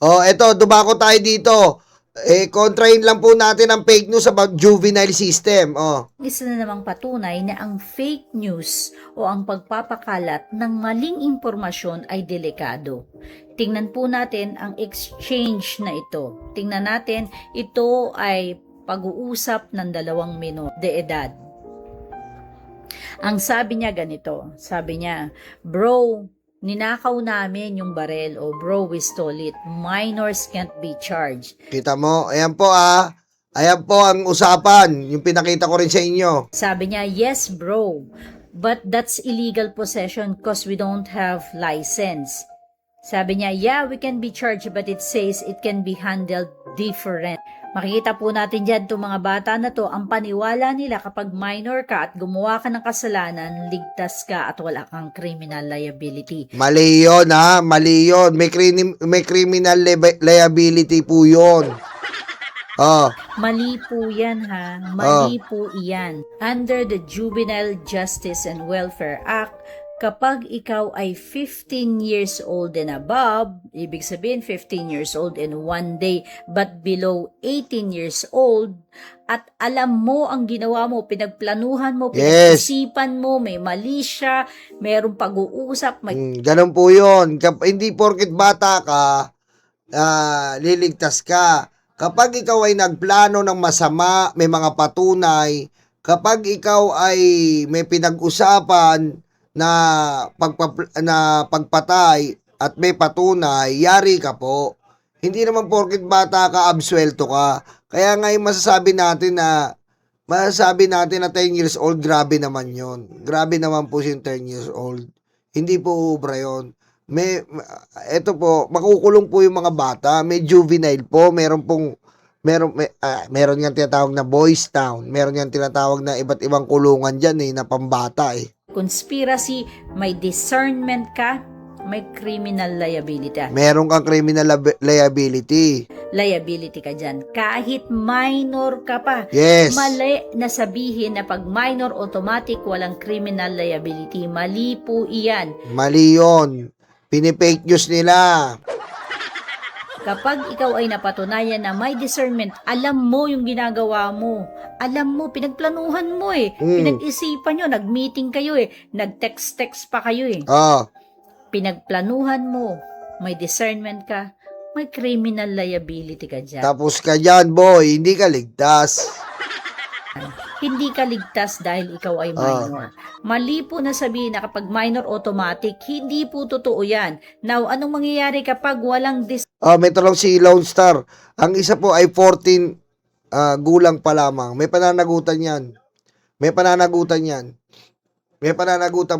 Eto, dumako tayo dito. Kontrahin lang po natin ang fake news about juvenile system. Isa na namang patunay na ang fake news o ang pagpapakalat ng maling impormasyon ay delikado. Tingnan po natin ang exchange na ito. Tingnan natin, ito ay pag-uusap ng 2 menor de edad. Ang sabi niya ganito, sabi niya, "Bro, ninakaw namin yung barel," o "Bro, we stole it. Minors can't be charged." Kita mo? Ayan po Ayan po ang usapan. Yung pinakita ko rin sa inyo. Sabi niya, "Yes, bro, but that's illegal possession because we don't have license." Sabi niya, "Yeah, we can be charged, but it says it can be handled different." Makikita po natin dyan itong mga bata na to, ang paniwala nila kapag minor ka at gumawa ka ng kasalanan, ligtas ka at wala kang criminal liability. Mali yun, mali yun. May criminal liability po yun. Mali po yan Mali po iyan. Under the Juvenile Justice and Welfare Act, kapag ikaw ay 15 years old and above, ibig sabihin 15 years old and 1 day, but below 18 years old, at alam mo ang ginawa mo, pinagplanuhan mo, pinag-isipan mo, may mali siya, mayroong pag-uusap, ganun po yun. Hindi porket bata ka, liligtas ka. Kapag ikaw ay nagplano ng masama, may mga patunay, kapag ikaw ay may pinag-usapan na pagpatay at may patunay, yari ka po. Hindi naman porket bata ka, absuelto ka. Kaya nga yung masasabi natin na 10 years old, grabe naman yon. Grabe naman po yung 10 years old. Hindi po ubra yun. Ito po, makukulong po yung mga bata. May juvenile po. Meron yang tinatawag na boys town. Meron yang tinatawag na iba't ibang kulungan dyan na pambata conspiracy, may discernment ka, may criminal liability. Meron kang criminal liability. Liability ka dyan. Kahit minor ka pa. Yes. Mali na sabihin na pag minor, automatic walang criminal liability. Mali po iyan. Mali yun. Pinipake news nila. Kapag ikaw ay napatunayan na may discernment, alam mo yung ginagawa mo. Alam mo, pinagplanuhan mo Pinag-isipan nyo, nag-meeting kayo nag-text-text pa kayo Pinagplanuhan mo, may discernment ka, may criminal liability ka dyan. Tapos ka dyan, boy, hindi ka ligtas. Hindi ka ligtas dahil ikaw ay minor. Mali po na sabihin na kapag minor automatic, hindi po totoo yan. Now, anong mangyayari kapag walang may talong si Lone Star. Ang isa po ay 14 gulang pa lamang. May pananagutan yan. May pananagutan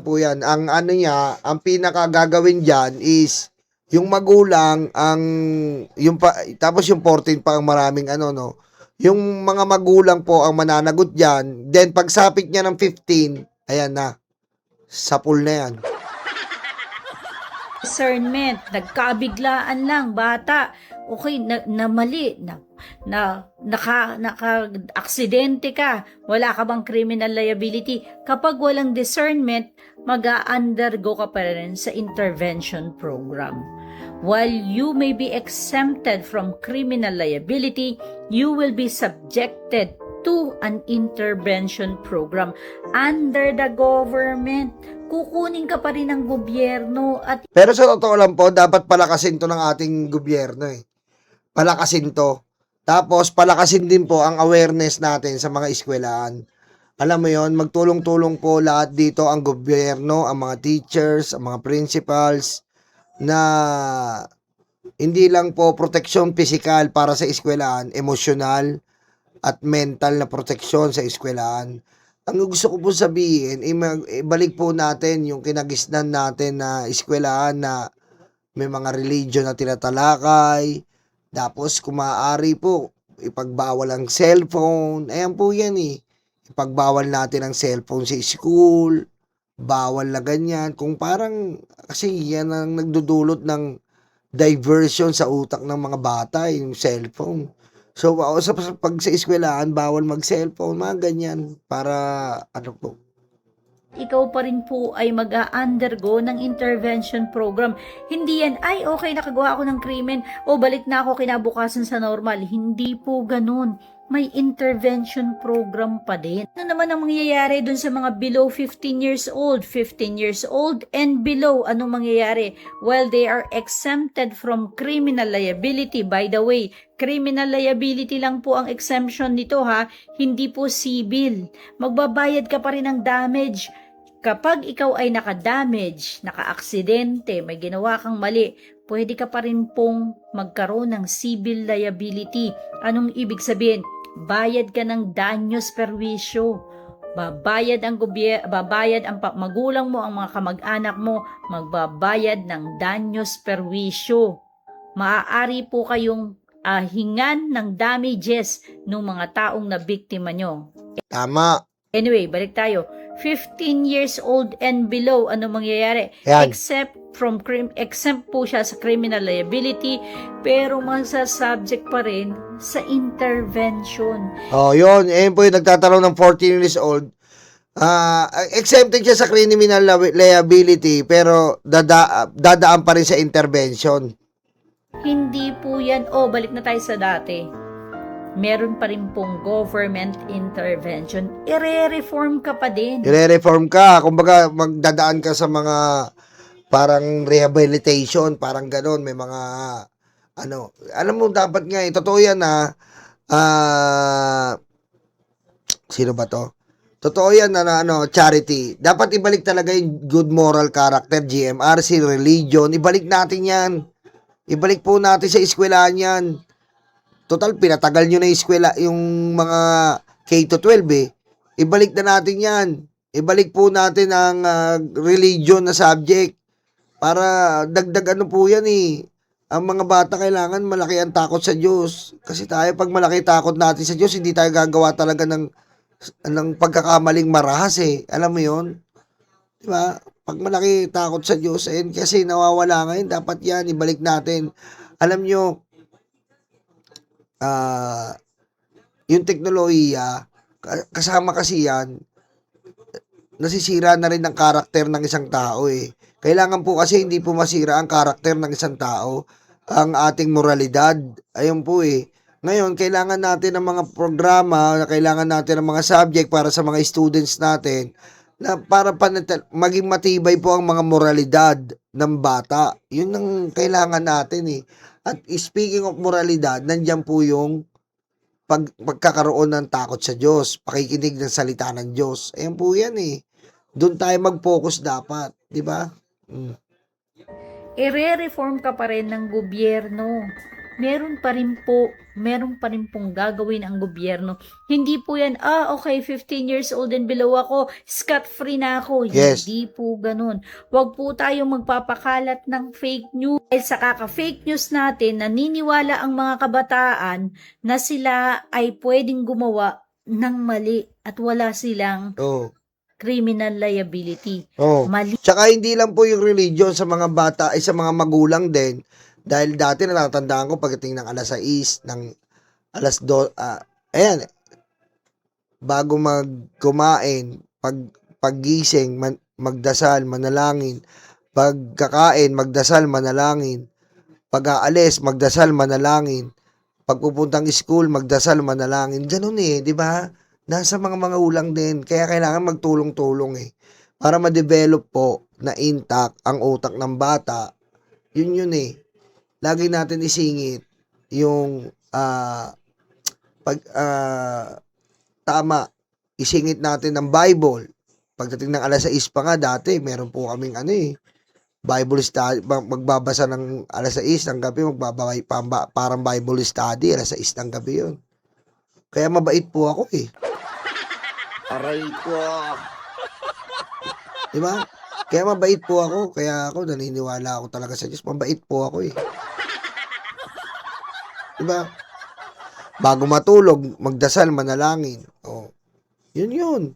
po yan. Ang ang pinaka gagawin dyan is yung magulang, tapos yung 14 pa ang maraming yung mga magulang po ang mananagot dyan. Then, pagsapit niya ng 15, ayan na. Sapul na yan. Discernment, nagkabiglaan lang, bata. Okay, na mali, naka-aksidente ka, wala ka bang criminal liability? Kapag walang discernment, mag-undergo ka pa rin sa intervention program. While you may be exempted from criminal liability, you will be subjected to an intervention program under the government. Kukunin ka pa rin ng gobyerno at... Pero sa totoo lang po, dapat palakasin to ng ating gobyerno Palakasin to. Tapos, palakasin din po ang awareness natin sa mga eskwelahan. Alam mo yon, magtulong-tulong po lahat dito ang gobyerno, ang mga teachers, ang mga principals, na hindi lang po proteksyon pisikal para sa eskwelahan, emosyonal at mental na proteksyon sa eskwelahan. Ang gusto ko po sabihin, ibalik po natin yung kinagisnan natin na eskwelahan na may mga religion na tinatalakay. Tapos kung maaari po, ipagbawal ang cellphone. Ayan po yan Ipagbawal natin ang cellphone sa school. Bawal na ganyan. Kung parang, kasi yan ang nagdudulot ng diversion sa utak ng mga bata, yung cellphone. So, pag sa eskwelahan, bawal mag-cellphone, mga ganyan. Para, ikaw pa rin po ay mag-a-undergo ng intervention program. Hindi yan, ay okay, nakagawa ako ng krimen, o balik na ako kinabukasan sa normal. Hindi po ganun. May intervention program pa din. Ano naman ang mangyayari dun sa mga below 15 years old? 15 years old and below, anong mangyayari? Well, they are exempted from criminal liability. By the way, criminal liability lang po ang exemption nito ha, hindi po civil. Magbabayad ka pa rin ng damage. Kapag ikaw ay naka-damage, naka-aksidente, may ginawa kang mali, pwede ka pa rin pong magkaroon ng civil liability. Anong ibig sabihin? Bayad ka ng danyos perwisyo. Babayad ang magulang mo, ang mga kamag-anak mo, magbabayad ng danyos perwisyo. Maaari po kayong hingan ng damages ng mga taong na biktima nyo. Tama. Anyway, balik tayo. 15 years old and below, ano mangyayari? Yan. Exempt po siya sa criminal liability, pero subject pa rin sa intervention. Oh, yun. Ayun po yung nagtatanong ng 14 years old. Exempted siya sa criminal liability, pero dadaan pa rin sa intervention. Hindi po yan. Balik na tayo sa dati. Meron pa rin pong government intervention. Ire-reform ka pa din. I-reform ka. Kumbaga, magdadaan ka sa mga parang rehabilitation, parang ganon. May mga, alam mo, dapat nga, totoo yan sino ba to? Totoo yan charity. Dapat ibalik talaga yung good moral character, GMRC, religion. Ibalik natin yan. Ibalik po natin sa eskwelahan yan. Total, pinatagal nyo na yung eskwela, yung mga K-12 eh. Ibalik na natin yan. Ibalik po natin ang religion na subject. Para dagdag po yan eh. Ang mga bata kailangan malaki ang takot sa Diyos. Kasi tayo, pag malaki takot natin sa Diyos, hindi tayo gagawa talaga ng pagkakamaling marahas eh. Alam mo yun? Diba? Pag malaki takot sa Diyos, kasi nawawala ngayon, dapat yan, ibalik natin. Alam nyo, yung teknolohiya, kasama kasi yan, nasisira na rin ang karakter ng isang tao eh. Kailangan po kasi hindi po masira ang karakter ng isang tao, ang ating moralidad. Ayun po eh. Ngayon, kailangan natin ng mga programa, kailangan natin ng mga subject para sa mga students natin, na para maging matibay po ang mga moralidad ng bata. Yun ang kailangan natin eh. At speaking of moralidad, nandiyan po yung pagkakaroon ng takot sa Diyos, pakikinig ng salita ng Diyos. Ayan po yan eh. Doon tayo mag-focus dapat, di ba? Ire-reform ka pa rin ng gobyerno. Meron pa rin pong gagawin ang gobyerno. Hindi po yan, okay, 15 years old and below ako, scot-free na ako. Yes. Hindi po ganun. Huwag po tayong magpapakalat ng fake news. Dahil sa kaka-fake news natin, naniniwala ang mga kabataan na sila ay pwedeng gumawa ng mali at wala silang criminal liability. Mali. Tsaka hindi lang po yung religion sa mga bata, ay sa mga magulang din. Dahil dati natatandaan ko pagdating ng alas 6, ng alas 2, bago kumain, paggising, magdasal, manalangin, pagkakain, magdasal, manalangin, pag-aalis, magdasal, manalangin, pagpupuntang school, magdasal, manalangin. Ganun eh, di ba? Nasa mga ulang din. Kaya kailangan magtulong-tulong eh. Para ma-develop po na intact ang utak ng bata. Yun eh. Lagi natin isingit yung tama, isingit natin ng Bible. Pagdating ng alas 6 pa nga dati, meron po kaming Bible study, magbabasa ng alas 6 ng gabi, parang Bible study, alas 6 ng gabi yun. Kaya mabait po ako eh. Aray ko. Diba? Kaya mabait po ako. Kaya ako, naniniwala ako talaga sa Diyos. Mabait po ako eh. Diba? Bago matulog, magdasal, manalangin. Yun.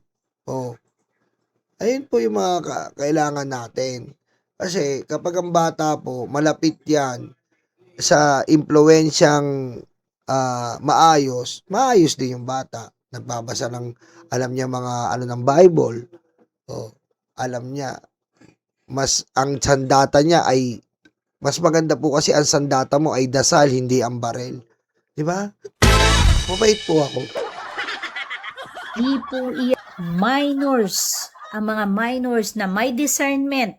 Ayun po yung mga kailangan natin. Kasi kapag ang bata po, malapit yan sa impluensyang maayos din yung bata. Nagbabasa ng, alam niya mga ng Bible. alam niya, mas ang sandata niya ay, mas maganda po kasi ang sandata mo ay dasal, hindi ang barel. Di ba? Mabait po ako. Di po minors, ang mga minors na may discernment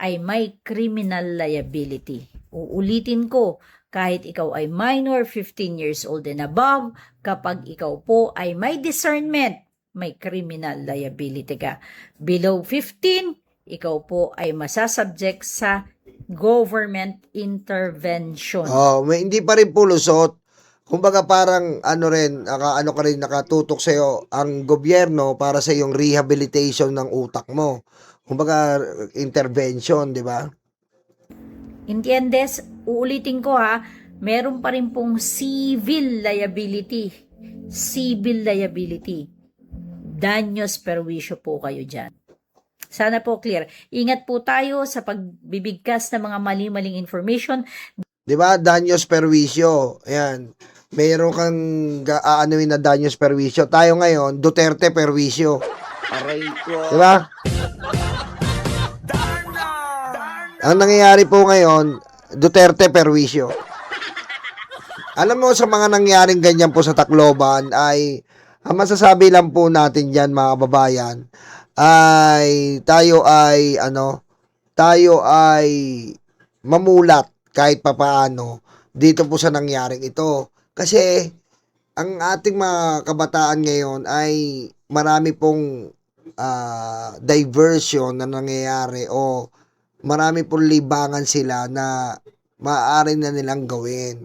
ay may criminal liability. Uulitin ko, kahit ikaw ay minor, 15 years old and above, kapag ikaw po ay may discernment, may criminal liability ka. Below 15, ikaw po ay masasubject sa government intervention. Hindi pa rin po lusot. Kumbaga parang ano ka rin nakatutok sa iyo ang gobyerno para sa iyong rehabilitation ng utak mo. Kumbaga intervention, di ba? Entiendes? Uulitin ko ha, meron pa rin pong civil liability. Civil liability. Daños perwisyo po kayo dyan. Sana po clear. Ingat po tayo sa pagbibigkas ng mga mali-maling information. Di ba? Daños perwisyo. Ayan. Mayroon kang aanuin na daños perwisyo. Tayo ngayon, Duterte perwisyo. Aray ko. Di ba? Ang nangyayari po ngayon, Duterte perwisyo. Alam mo, sa mga nangyaring ganyan po sa Tacloban ay, ang masasabi lang po natin dyan mga kababayan, ay tayo ay mamulat kahit papaano dito po sa nangyaring ito. Kasi ang ating mga kabataan ngayon ay marami pong diversion na nangyayari o marami pong libangan sila na maaari na nilang gawin.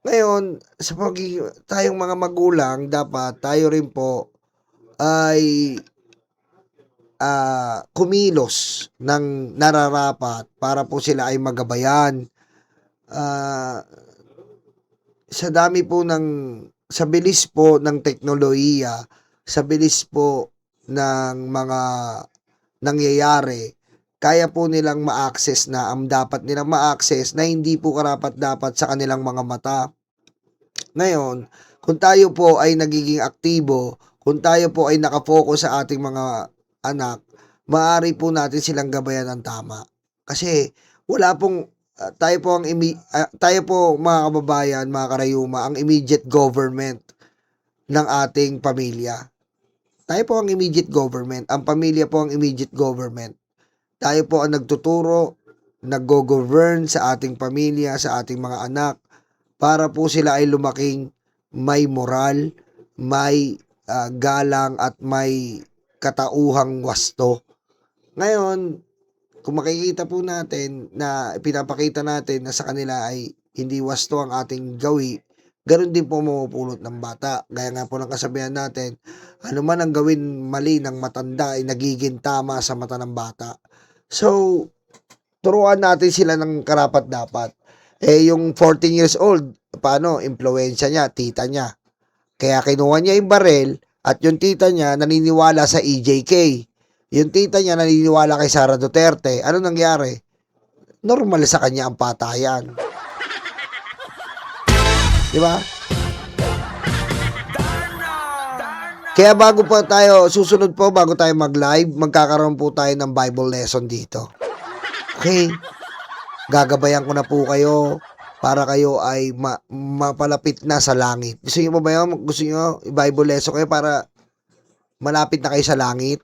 Ngayon, sa tayong mga magulang, dapat tayo rin po ay kumilos ng nararapat para po sila ay magabayan. Sa dami po sa bilis po ng teknolohiya, sa bilis po ng mga nangyayari, kaya po nilang ma-access na ang dapat nilang ma-access na hindi po karapat-dapat sa kanilang mga mata. Ngayon, kung tayo po ay nagiging aktibo, kung tayo po ay nakafocus sa ating mga anak, maaari po natin silang gabayan ng tama. Kasi wala pong tayo po mga kababayan, mga karayuma, ang immediate government ng ating pamilya. Tayo po ang immediate government, ang pamilya po ang immediate government. Tayo po ang nagtuturo, nag-govern sa ating pamilya, sa ating mga anak, para po sila ay lumaking may moral, may galang at may katauhang wasto. Ngayon, kung makikita po natin na pinapakita natin na sa kanila ay hindi wasto ang ating gawi, ganun din po mamupulot ng bata. Gaya nga po ng kasabihan natin, ano man ang gawin mali ng matanda ay nagiging tama sa mata ng bata. So, turuan natin sila ng karapat-dapat. Yung 14 years old, paano? Impluwensya niya, tita niya. Kaya kinuha niya yung barel at yung tita niya naniniwala sa EJK. Yung tita niya naniniwala kay Sara Duterte. Ano nangyari? Normal sa kanya ang patayan. Di ba? Kaya bago tayo mag-live, magkakaroon po tayo ng Bible lesson dito. Okay? Gagabayan ko na po kayo para kayo ay mapalapit na sa langit. Gusto niyo ba yun? Gusto niyo i-Bible lesson kayo para malapit na kayo sa langit?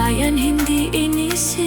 bayan hindi inisip.